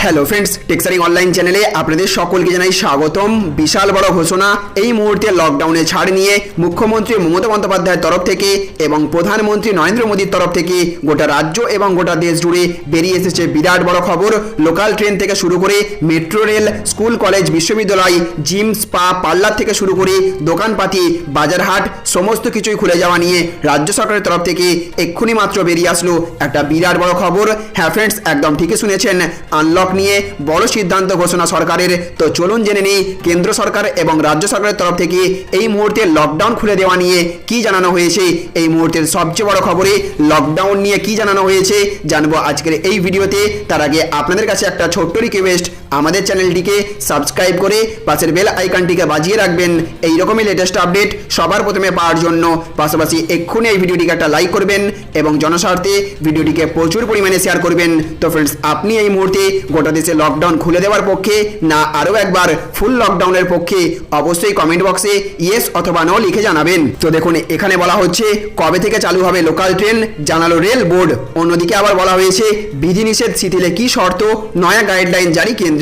Hello friends, টেক্সারিং online চ্যানেলে আপনাদের সকলকে জানাই স্বাগতম। বিশাল বড় ঘোষণা এই মুহূর্তে লকডাউনে ছাড় নিয়ে মুখ্যমন্ত্রী মমতা বন্দ্যোপাধ্যায়ের তরফ থেকে এবং প্রধানমন্ত্রী নরেন্দ্র মোদীর তরফ থেকে গোটা রাজ্য এবং গোটা দেশ জুড়ে বেরিয়ে এসেছে বিরাট বড় খবর। লোকাল ট্রেন থেকে শুরু করে মেট্রো রেল, স্কুল, কলেজ, বিশ্ববিদ্যালয়, জিম, স্পা, পার্লার থেকে শুরু করে দোকানপাতি, বাজারহাট সমস্ত কিছুই খুলে যাওয়া নিয়ে রাজ্য সরকারের তরফ থেকে এক্ষুনি মাত্র বেরিয়ে আসলো একটা বিরাট বড় খবর। হ্যাঁ ফ্রেন্ডস, একদম ঠিকই শুনেছেন, আনলক নিয়ে বড় সিদ্ধান্ত ঘোষণা সরকারের। তো চলুন জেনে নিই কেন্দ্র সরকার এবং রাজ্য সরকারের তরফ থেকে এই মুহূর্তে লকডাউন খুলে দেওয়া নিয়ে কি জানানো হয়েছে। এই মুহূর্তের সবচেয়ে বড় খবরে লকডাউন নিয়ে কি জানানো হয়েছে জানবো আজকের এই ভিডিওতে। তার আগে আপনাদের কাছে একটা ছোট্ট রিকোয়েস্ট, আমাদের চ্যানেলটিকে সাবস্ক্রাইব করে পাশের বেল আইকনটিকে বাজিয়ে রাখবেন এই রকমই লেটেস্ট আপডেট সবার প্রথমে পাওয়ার জন্য। পাশাপাশি এক্ষুনি এই ভিডিওটিকে একটা লাইক করবেন এবং জনস্বার্থে ভিডিওটিকে প্রচুর পরিমাণে শেয়ার করবেন। তো ফ্রেন্ডস, আপনি এই মুহূর্তে গোটা দেশে লকডাউন খুলে দেওয়ার পক্ষে না আরও একবার ফুল লকডাউনের পক্ষে অবশ্যই কমেন্ট বক্সে ইয়েস অথবা নো লিখে জানাবেন। তো দেখুন, এখানে বলা হচ্ছে কবে থেকে চালু হবে লোকাল ট্রেন, জানালো রেল বোর্ড। অন্যদিকে আবার বলা হয়েছে বিধিনিষেধ শিথিলে কি শর্ত, নয়া গাইডলাইন জারি কেন্দ্রের।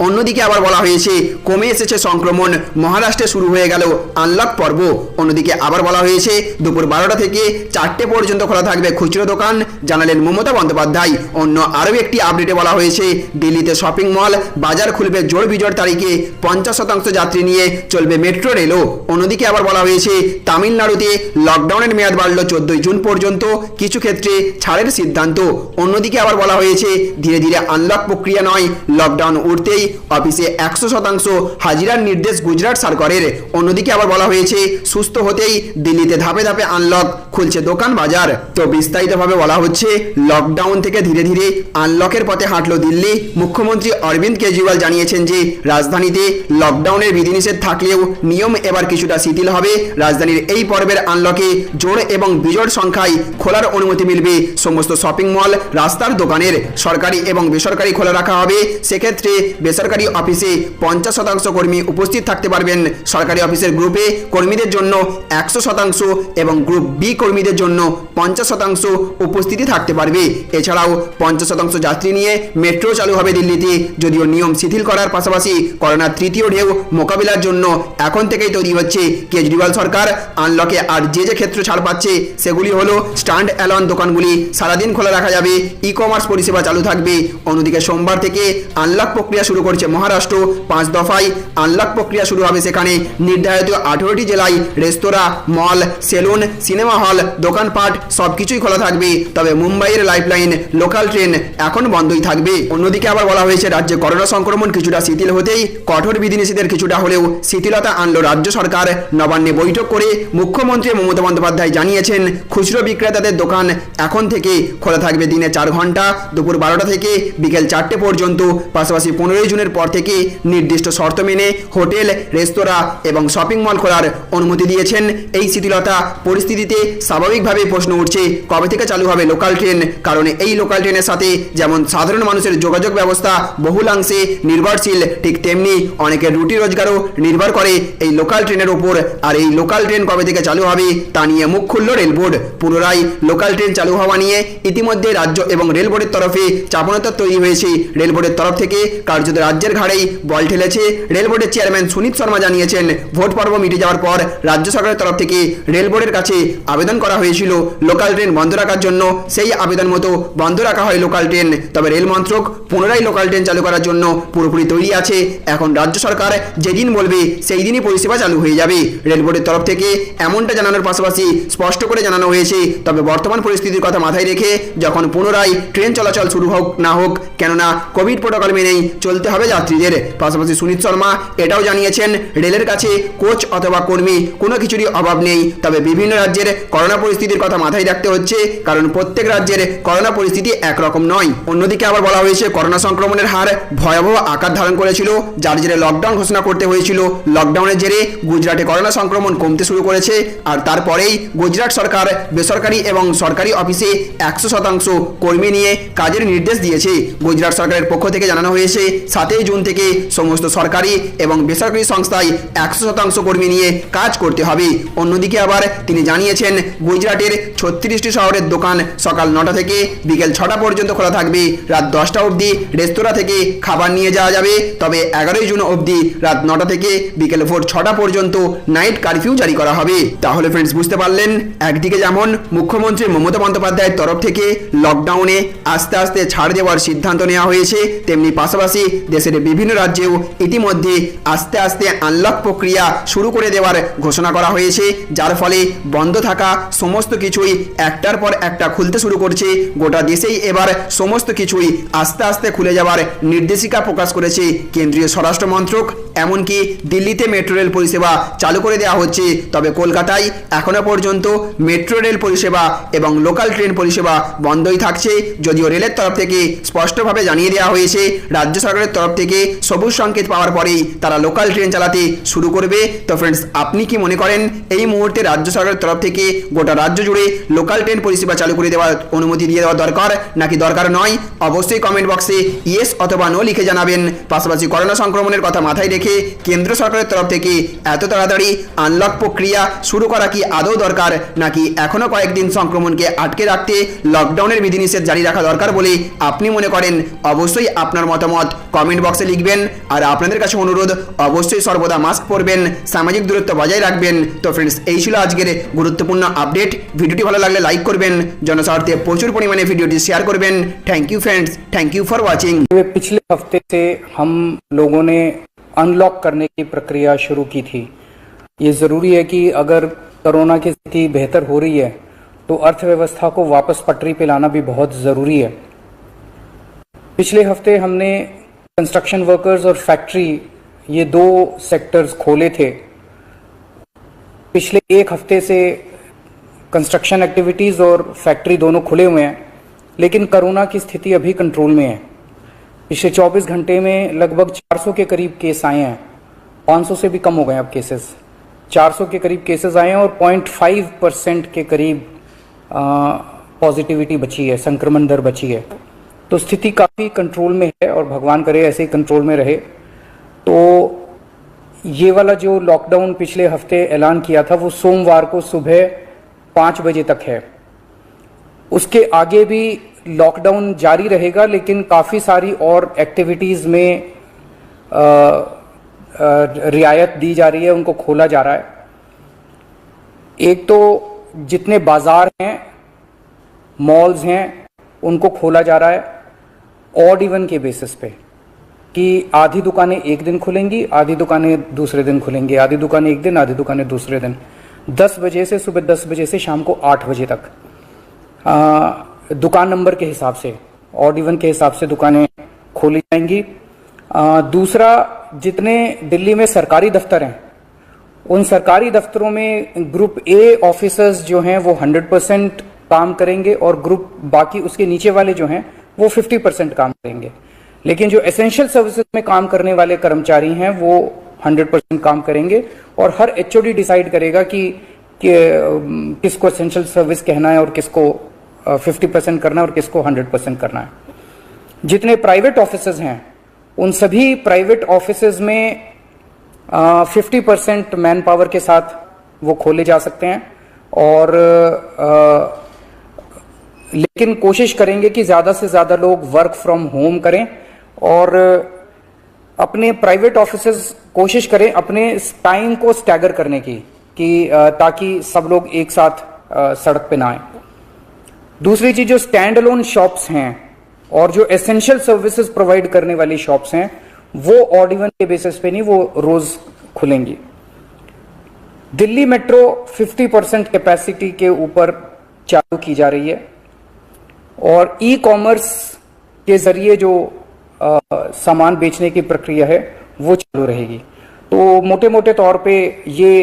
অন্যদিকে আবার বলা হয়েছে কমে এসেছে সংক্রমণ, মহারাষ্ট্রে শুরু হয়ে গেল আনলক পর্ব। অন্যদিকে আবার বলা হয়েছে দুপুর 12টা থেকে 4টে পর্যন্ত খোলা থাকবে খুচরো দোকান, জানালেন মমতা বন্দ্যোপাধ্যায়। অন্য আরও একটি আপডেটে বলা হয়েছে দিল্লিতে শপিং মল, বাজার খুলবে জোড় বিজোড় তারিখে, 50% যাত্রী নিয়ে চলবে মেট্রো রেলও। অন্যদিকে আবার বলা হয়েছে তামিলনাড়ুতে লকডাউনের মেয়াদ বাড়ল 14 জুন পর্যন্ত, কিছু ক্ষেত্রে ছাড়ের সিদ্ধান্ত। অন্যদিকে আবার বলা হয়েছে ধীরে ধীরে আনলক প্রক্রিয়া নয়, লকডাউন উঠতেই অফিসে 100% হাজিরার নির্দেশ গুজরাট সরকারের। অন্যদিকে আবার বলা হয়েছে সুস্থ হতেই দিল্লিতে ধাপে ধাপে আনলক, খুলছে দোকান বাজার। তো বিস্তারিতভাবে বলা হচ্ছে লকডাউন থেকে ধীরে ধীরে আনলকের পথে হাঁটলো দিল্লি। মুখ্যমন্ত্রী অরবিন্দ কেজরিওয়াল জানিয়েছেন যে রাজধানীতে লকডাউনের বিধিনিষেধ থাকলেও নিয়ম এবার কিছুটা শিথিল হবে। রাজধানীর এই পর্বের আনলকে জোড় এবং বিজোড় সংখ্যায় খোলার অনুমতি মিলবে সমস্ত শপিং মল, রাস্তার দোকানের। সরকারি এবং বেসরকারি খোলা রাখা হবে। সেক্ষেত্রে বেসরকারি অফিসে 50% কর্মী উপস্থিত থাকতে পারবেন। সরকারি অফিসের গ্রুপে কর্মীদের জন্য 100% এবং গ্রুপ বি কর্মীদের জন্য 50% উপস্থিতি থাকতে পারবে। এছাড়াও 50% যাত্রী নিয়ে মেট্রো চালু হবে দিল্লিতে। যদিও নিয়ম শিথিল করার পাশাপাশি করোনার তৃতীয় ঢেউ মোকাবিলার জন্য এখন থেকেই তৈরি হচ্ছে কেজরিওয়াল সরকার। আনলকে আর যে ক্ষেত্র ছাড় পাচ্ছে সেগুলি হলো স্ট্যান্ড অ্যালোন দোকানগুলি সারাদিন খোলা রাখা যাবে, ই কমার্স পরিষেবা চালু থাকবে। অন্যদিকে সোমবার থেকে আনলক প্রক্রিয়া শুরু করছে মহারাষ্ট্র। 5 দফায় আনলক প্রক্রিয়া শুরু হবে সেখানে। নির্ধারিত 18টি জেলায় রেস্তোরাঁ, মল, সেলুন, সিনেমা হল, দোকানপাট সবকিছুই খোলা থাকবে। তবে মুম্বাইয়ের লাইফলাইন লোকাল ট্রেন এখন বন্ধই থাকবে। অন্যদিকে আবার বলা হয়েছে রাজ্যে করোনা সংক্রমণ কিছুটা শিথিল হতেই কঠোর বিধিনিষেধের কিছুটা হলেও শিথিলতা আনলো রাজ্য সরকার। নবান্নে বৈঠক করে মুখ্যমন্ত্রী মমতা বন্দ্যোপাধ্যায় জানিয়েছেন খুচরো বিক্রেতাদের দোকান এখন থেকে খোলা থাকবে দিনে 4 ঘন্টা, দুপুর 12টা থেকে বিকেল 4টে পর্যন্ত। পাশাপাশি 15 জুনের পর থেকে নির্দিষ্ট শর্ত মেনে হোটেল, রেস্তোরাঁ এবং শপিং মল খোলার অনুমতি দিয়েছেন। এই শিথিলতা পরিস্থিতিতে স্বাভাবিকভাবে প্রশ্ন উঠছে কবে থেকে চালু হবে লোকাল ট্রেন। কারণ এই লোকাল ট্রেনের সাথে যেমন সাধারণ মানুষের যোগাযোগ ব্যবস্থা বহুলাংশে নির্ভরশীল, ঠিক তেমনি অনেকের রুটি রোজগারও নির্ভর করে এই লোকাল ট্রেনের উপর। আর এই লোকাল ট্রেন কবে থেকে চালু হবে তা নিয়ে মুখ খুলল রেল বোর্ড। পুনরায় লোকাল ট্রেন চালু হওয়া নিয়ে ইতিমধ্যে রাজ্য এবং রেল বোর্ডের তরফে চাপানোতর তৈরি হয়েছে। রেল বোর্ডের তরফ থেকে কার্যত রাজ্যের ঘাড়েই বল ঠেলেছে। রেল বোর্ডের চেয়ারম্যান সুনীত শর্মা জানিয়েছেন ভোট পর্ব মিটে যাওয়ার পর রাজ্য সরকারের তরফ থেকে রেল বোর্ডের কাছে আবেদন করা হয়েছিল লোকাল ট্রেন বন্ধ রাখার জন্য। সেই আবেদন মতো বন্ধ রাখা হয় লোকাল ট্রেন। তবে রেল মন্ত্রক পুনরায় লোকাল ট্রেন চালু করার জন্য পুরোপুরি তৈরি আছে। এখন রাজ্য সরকার যেদিন বলবে সেই দিনই পরিষেবা চালু হয়ে যাবে। রেল বোর্ডের তরফ থেকে এমনটা জানানোর পাশাপাশি স্পষ্ট করে জানানো হয়েছে তবে বর্তমান পরিস্থিতির কথা মাথায় রেখে যখন পুনরায় ট্রেন চলাচল শুরু হোক না হোক, কেননা কোভিড প্রোটোকল মেনেই চলতে হবে যাত্রীদের। পাশাপাশি সুনীত শর্মা এটাও জানিয়েছেন রেলের কাছে কোচ অথবা কর্মী কোনো কিছুরই অভাব নেই। তবে বিভিন্ন রাজ্যের করোনা পরিস্থিতির কথা মাথায় রাখতে হচ্ছে, কারণ প্রত্যেক রাজ্যের করোনা পরিস্থিতি একরকম নয়। অন্যদিকে আবার বলা হয়েছে করোনা সংক্রমণের হার ভয়াবহ আকার ধারণ করেছিল, যার জেরে লকডাউন ঘোষণা করতে হয়েছিল। লকডাউনের জেরে গুজরাটে করোনা সংক্রমণ কমতে শুরু করেছে। আর তারপরেই গুজরাট সরকার বেসরকারি এবং সরকারি অফিসে 100% কর্মী নিয়ে কাজের নির্দেশ দিয়েছে। গুজরাট সরকারের পক্ষ থেকে জানানো হয়েছে 7 জুন থেকে সমস্ত সরকারি এবং বেসরকারি সংস্থায় 100% কর্মী নিয়ে কাজ করতে হবে। অন্যদিকে আবার তিনি জানিয়েছেন গুজরাটের 36টি শহরের দোকান সকাল 9টা থেকে বিকেল 6টা পর্যন্ত খোলা থাকবে, রাত 10টা অবধি রেস্তোরাঁ থেকে খাবার নিয়ে যাওয়া যাবে। তবে 11ই জুন অবধি রাত 9টা থেকে বিকেল ভোর 6টা পর্যন্ত নাইট কারফিউ জারি করা হবে। তাহলে ফ্রেন্ডস বুঝতে পারলেন, একদিকে যেমন মুখ্যমন্ত্রী মমতা বন্দ্যোপাধ্যায়ের তরফ থেকে লকডাউনে আস্তে আস্তে ছাড় দেওয়ার সিদ্ধান্ত নেওয়া হয়েছে, তেমনি পাশাপাশি দেশের বিভিন্ন রাজ্যেও ইতিমধ্যে আস্তে আস্তে আনলক প্রক্রিয়া শুরু করে দেওয়ার ঘোষণা করা হয়েছে, যার ফলে বন্ধ থাকা সমস্ত কিছুই একটার পর একটা খুলতে শুরু করছে। গোটা দেশেই এবার সমস্ত কিছুই আস্তে আস্তে খুলে যাওয়ার নির্দেশিকা প্রকাশ করেছে কেন্দ্রীয় স্বরাষ্ট্র মন্ত্রক। এমনকি দিল্লিতে মেট্রো রেল পরিষেবা চালু করে দেওয়া হচ্ছে, তবে কলকাতায় এখনো পর্যন্ত মেট্রো রেল পরিষেবা এবং লোকাল ট্রেন পরিষেবা বন্ধই থাকছে। যদিও রেলের তরফ থেকে স্পষ্টভাবে জানিয়ে দেওয়া হয়েছে, রাজ্য সরকারের তরফ থেকে সবুজ সংকেত পাওয়ার পরেই তারা লোকাল ট্রেন চালাতে শুরু করবে। তো ফ্রেন্ডস, আপনি কি মনে করেন এই মুহূর্তে রাজ্য সরকারের তরফ থেকে গোটা রাজ্য জুড়ে লোকাল ট্রেন পরিষেবা চালু করে দেওয়ার অনুমতি দিয়ে দেওয়া দরকার নাকি দরকার নয়? অবশ্যই কমেন্ট বক্সে ইয়েস অথবা নো লিখে জানাবেন। পাশাপাশি করোনা সংক্রমণের কথা মাথায় রেখে কেন্দ্র সরকারের তরফ থেকে এত তাড়াতাড়ি আনলক প্রক্রিয়া শুরু করা কি আদৌ দরকার, নাকি এখনো কয়েকদিন সংক্রমণকে আটকে রাখতে লকডাউনের বিধিনিষেধ জারি রাখা দরকার বলে আপনি মনে করেন? অবশ্যই আপনার মতামত কমেন্ট বক্সে লিখবেন। আর আপনাদের কাছে অনুরোধ, অবশ্যই সর্বদা মাস্ক পরবেন, সামাজিক দূরত্ব বজায় রাখবেন। তো ফ্রেন্ডস, এই ছিল আজকের গুরুত্বপূর্ণ আপডেট। ভিডিওটি ভালো লাগলে লাইক করবেন, জনস্বার্থে প্রচুর পরিমাণে ভিডিওটি শেয়ার করবেন। Thank you friends, thank you for watching. पिछले हफ्ते से हम लोगों ने अनलॉक करने की प्रक्रिया शुरू की थी। ये ज़रूरी है कि अगर कोरोना की स्थिति बेहतर हो रही है तो अर्थव्यवस्था को वापस पटरी पे लाना भी बहुत ज़रूरी है। पिछले हफ्ते हमने कंस्ट्रक्शन वर्कर्स और फैक्ट्री, ये दो सेक्टर्स खोले थे। पिछले एक हफ्ते से कंस्ट्रक्शन एक्टिविटीज़ और फैक्ट्री दोनों खुले हुए हैं, लेकिन कोरोना की स्थिति अभी कंट्रोल में है। पिछले 24 घंटे में लगभग 400 के करीब केस आए हैं, 500 से भी कम हो गए अब केसेस। 400 के करीब केसेस आए हैं और 0.5% के करीब पॉजिटिविटी बची है, संक्रमण दर बची है। तो स्थिति काफ़ी कंट्रोल में है और भगवान करे ऐसे ही कंट्रोल में रहे। तो ये वाला जो लॉकडाउन पिछले हफ्ते ऐलान किया था वो सोमवार को सुबह 5 बजे तक है। उसके आगे भी लॉकडाउन जारी रहेगा, लेकिन काफ़ी सारी और एक्टिविटीज़ में रियायत दी जा रही है, उनको खोला जा रहा है। एक तो जितने बाज़ार हैं, मॉल्स हैं, उनको खोला जा रहा है ऑड इवन के बेसिस पे, कि आधी दुकानें एक दिन खुलेंगी, आधी दुकानें दूसरे दिन खुलेंगी, आधी दुकानें एक दिन, आधी दुकानें दूसरे दिन। 10 बजे से सुबह 10 बजे से शाम को 8 बजे तक दुकान नंबर के हिसाब से, ऑड इवन के हिसाब से दुकानें खोली जाएंगी। दूसरा, जितने दिल्ली में सरकारी दफ्तर हैं, उन सरकारी दफ्तरों में ग्रुप ए ऑफिसर्स जो हैं वो 100% काम करेंगे और ग्रुप बाकी उसके नीचे वाले जो हैं वो 50% काम करेंगे। लेकिन जो एसेंशियल सर्विसेज में काम करने वाले कर्मचारी हैं वो 100% काम करेंगे और हर एचओडी डिसाइड करेगा कि किसको एसेंशियल सर्विस कहना है और किसको 50% करना है और किसको 100% करना है। जितने प्राइवेट ऑफिसेज हैं उन सभी प्राइवेट ऑफिसेज में 50% मैन पावर के साथ वो खोले जा सकते हैं और लेकिन कोशिश करेंगे कि ज़्यादा से ज़्यादा लोग वर्क फ्रॉम होम करें और अपने प्राइवेट ऑफिसेज कोशिश करें अपने टाइम को स्टैगर करने की, कि ताकि सब लोग एक साथ सड़क पे ना आए। दूसरी चीज, जो स्टैंड अलोन शॉप्स हैं और जो एसेंशियल सर्विसेज प्रोवाइड करने वाली शॉप्स हैं वो ऑड इवन के बेसिस पे नहीं, वो रोज खुलेंगी। दिल्ली मेट्रो 50% कैपेसिटी के ऊपर चालू की जा रही है और ई कॉमर्स के जरिए जो सामान बेचने की प्रक्रिया है वो चालू रहेगी। तो मोटे मोटे तौर पे ये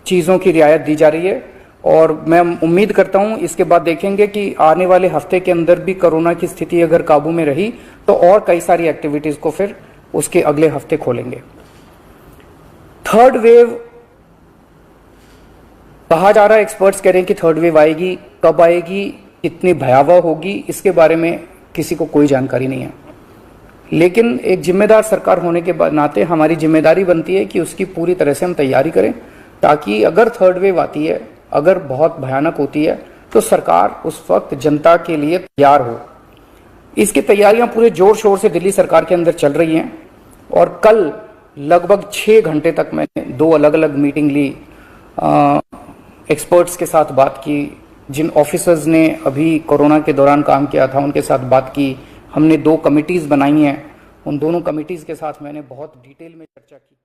चीज़ों की रियायत दी जा रही है और मैं उम्मीद करता हूं इसके बाद देखेंगे कि आने वाले हफ्ते के अंदर भी कोरोना की स्थिति अगर काबू में रही तो और कई सारी एक्टिविटीज को फिर उसके अगले हफ्ते खोलेंगे। थर्ड वेव कहा जा रहा है, एक्सपर्ट्स कह रहे हैं कि थर्ड वेव आएगी, कब आएगी, कितनी भयावह होगी, इसके बारे में किसी को कोई जानकारी नहीं है। लेकिन एक जिम्मेदार सरकार होने के नाते हमारी जिम्मेदारी बनती है कि उसकी पूरी तरह से हम तैयारी करें, ताकि अगर थर्ड वेव आती है, अगर बहुत भयानक होती है, तो सरकार उस वक्त जनता के लिए तैयार हो। इसकी तैयारियां पूरे जोर शोर से दिल्ली सरकार के अंदर चल रही हैं और कल लगभग 6 घंटे तक मैंने 2 अलग अलग मीटिंग ली, एक्सपर्ट्स के साथ बात की, जिन ऑफिसर्स ने अभी कोरोना के दौरान काम किया था उनके साथ बात की। हमने 2 कमिटीज़ बनाई हैं, उन दोनों कमिटीज़ के साथ मैंने बहुत डिटेल में चर्चा की।